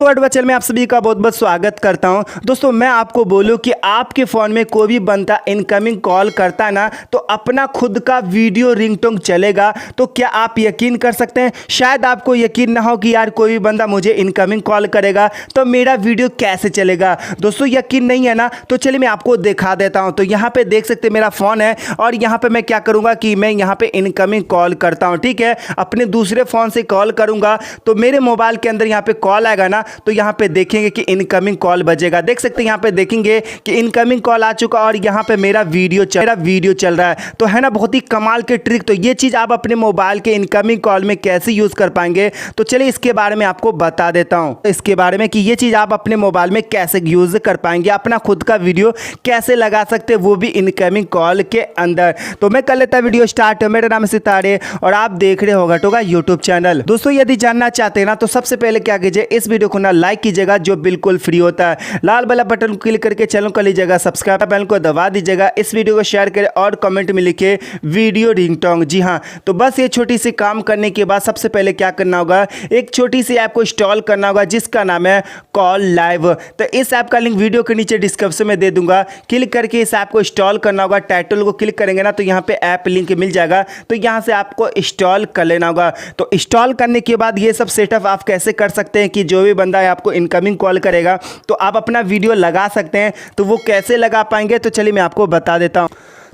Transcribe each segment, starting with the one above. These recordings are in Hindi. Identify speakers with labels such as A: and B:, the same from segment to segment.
A: तो चैनल में आप सभी का बहुत बहुत स्वागत करता हूं। दोस्तों मैं आपको बोलूं कि आपके फ़ोन में कोई भी बंदा इनकमिंग कॉल करता है ना, तो अपना खुद का वीडियो रिंगटोन चलेगा। तो क्या आप यकीन कर सकते हैं? शायद आपको यकीन ना हो कि यार कोई भी बंदा मुझे इनकमिंग कॉल करेगा तो मेरा वीडियो कैसे चलेगा। दोस्तों यकीन नहीं है ना, तो चलिए मैं आपको दिखा देता हूँ। तो यहाँ पे देख सकते मेरा फ़ोन है और यहाँ पे मैं क्या करूँगा कि मैं यहाँ पे इनकमिंग कॉल करता हूँ। ठीक है, अपने दूसरे फ़ोन से कॉल करूँगा तो मेरे मोबाइल के अंदर यहाँ पे कॉल आएगा ना, तो यहाँ पे देखेंगे कि इनकमिंग कॉल बजेगा। देख सकते हैं यहाँ पे देखेंगे कि इनकमिंग कॉल आ चुका और यहाँ पे मेरा वीडियो चल रहा है। तो है ना बहुत ही कमाल के ट्रिक। तो ये चीज़ आप अपने मोबाइल के इनकमिंग कॉल में कैसे यूज़ कर पाएंगे, तो चलिए इसके बारे में आपको बता देता हूँ। इसके बारे में कि ये चीज़ आप अपने मोबाइल में कैसे यूज़ कर पाएंगे, अपना खुद का वीडियो कैसे लगा सकते हैं, वो भी इनकमिंग कॉल के अंदर। तो मैं कर लेता वीडियो स्टार्ट। मेरा नाम है सितारे और आप देख रहे होगा टोगा यूट्यूब चैनल। दोस्तों यदि जानना चाहते हैं ना, तो सबसे पहले क्या कीजिए, इस वीडियो को ना लाइक कीजिएगा जो बिल्कुल फ्री होता है। लाल वाला बटन को क्लिक करके चैनल को लीजिएगा सब्सक्राइब बटन को दबा दीजिएगा। इस वीडियो को शेयर करें और कमेंट में लिखे वीडियो रिंगटोन। जी हाँ, तो बस ये छोटी सी काम करने के बाद सबसे पहले क्या करना होगा, एक छोटी सी ऐप को इंस्टॉल करना होगा जिसका नाम है कॉल लाइव। तो इस ऐप का लिंक वीडियो के नीचे डिस्क्रिप्शन में दे दूंगा। क्लिक करके इस ऐप को इंस्टॉल करना होगा। टाइटल को क्लिक करेंगे ना, तो यहाँ पे ऐप लिंक मिल जाएगा। तो यहाँ से आपको इंस्टॉल कर लेना होगा। तो इंस्टॉल करने के बाद ये सब सेटअप आप कैसे कर सकते हैं कि जो भी बंदा है आपको इनकमिंग कॉल करेगा तो आप अपना वीडियो लगा सकते हैं। तो वो कैसे लगा पाएंगे, तो चलिए मैं आपको बता देता हूँ।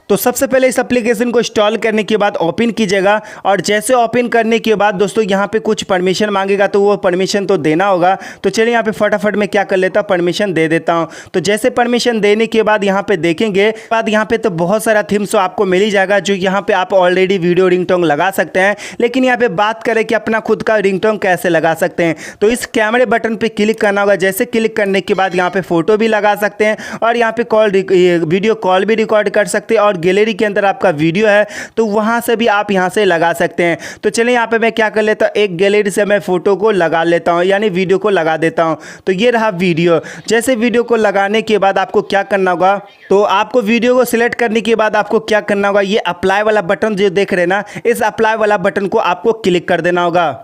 A: तो सबसे पहले इस एप्लीकेशन को इंस्टॉल करने के बाद ओपन कीजिएगा और जैसे ओपन करने के बाद दोस्तों यहाँ पे कुछ परमिशन मांगेगा, तो वो परमिशन तो देना होगा। तो चलिए यहाँ पे फटाफट मैं क्या कर लेता हूँ, परमिशन दे देता हूँ। तो जैसे परमिशन देने के बाद यहाँ पे देखेंगे बाद यहाँ पे तो बहुत सारा थीम्स आपको मिल ही जाएगा, जो यहाँ पे आप ऑलरेडी वीडियो रिंगटोन लगा सकते हैं। लेकिन यहाँ पे बात करें कि अपना खुद का रिंगटोन कैसे लगा सकते हैं, तो इस कैमरे बटन पर क्लिक करना होगा। जैसे क्लिक करने के बाद यहाँ पे फोटो भी लगा सकते हैं और यहाँ पे वीडियो कॉल भी रिकॉर्ड कर सकते हैं और गैलरी के अंदर आपका वीडियो है तो वहां से भी आप यहां से लगा सकते हैं। तो चलिए यहां पे मैं क्या कर लेता हूं, एक गैलरी से मैं फोटो को लगा लेता हूं, यानी वीडियो को लगा देता हूं। तो ये रहा वीडियो। जैसे वीडियो को लगाने के बाद आपको क्या करना होगा, तो आपको वीडियो को सिलेक्ट करने के बाद आपको क्या करना होगा, ये अप्लाई वाला बटन जो देख रहे हैं ना, इस अप्लाई वाला बटन को आपको क्लिक कर देना होगा।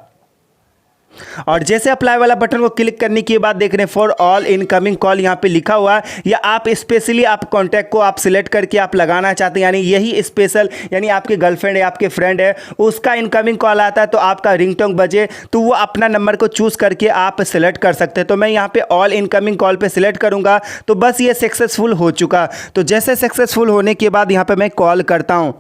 A: और जैसे अप्लाई वाला बटन को क्लिक करने के बाद देख रहे हैं फॉर ऑल इनकमिंग कॉल यहाँ पे लिखा हुआ है, या आप स्पेशली आप कॉन्टैक्ट को आप सिलेक्ट करके आप लगाना चाहते हैं, यानी यही स्पेशल यानी आपके गर्लफ्रेंड है, आपके फ्रेंड है, उसका इनकमिंग कॉल आता है तो आपका रिंगटोन बजे तो वो अपना नंबर को चूज़ करके आप सिलेक्ट कर सकते हैं। तो मैं यहाँ पे ऑल इनकमिंग कॉल पे सिलेक्ट करूँगा तो बस ये सक्सेसफुल हो चुका। तो जैसे सक्सेसफुल होने के बाद यहाँ पर मैं कॉल करता हूँ।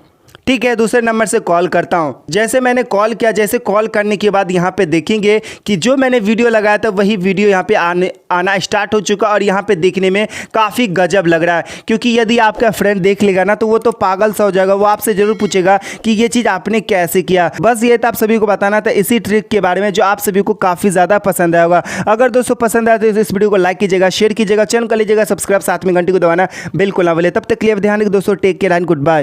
A: ठीक है, दूसरे नंबर से कॉल करता हूं। जैसे मैंने कॉल किया, जैसे कॉल करने के बाद यहां पे देखेंगे कि जो मैंने वीडियो लगाया था वही वीडियो यहां पे आना स्टार्ट हो चुका और यहां पे देखने में काफ़ी गजब लग रहा है। क्योंकि यदि आपका फ्रेंड देख लेगा ना तो वो तो पागल सा हो जाएगा, वो आपसे ज़रूर पूछेगा कि ये चीज़ आपने कैसे किया। बस ये था आप सभी को बताना था इसी ट्रिक के बारे में जो आप सभी को काफ़ी ज़्यादा पसंद आया होगा। अगर दोस्तों पसंद आया तो इस वीडियो को लाइक कीजिएगा, शेयर कीजिएगा, चैनल कर लीजिएगा सब्सक्राइब, साथ में घंटी को दबाना बिल्कुल ना भूलिए। तब तक के लिए ध्यान रखिए दोस्तों, take care and good bye.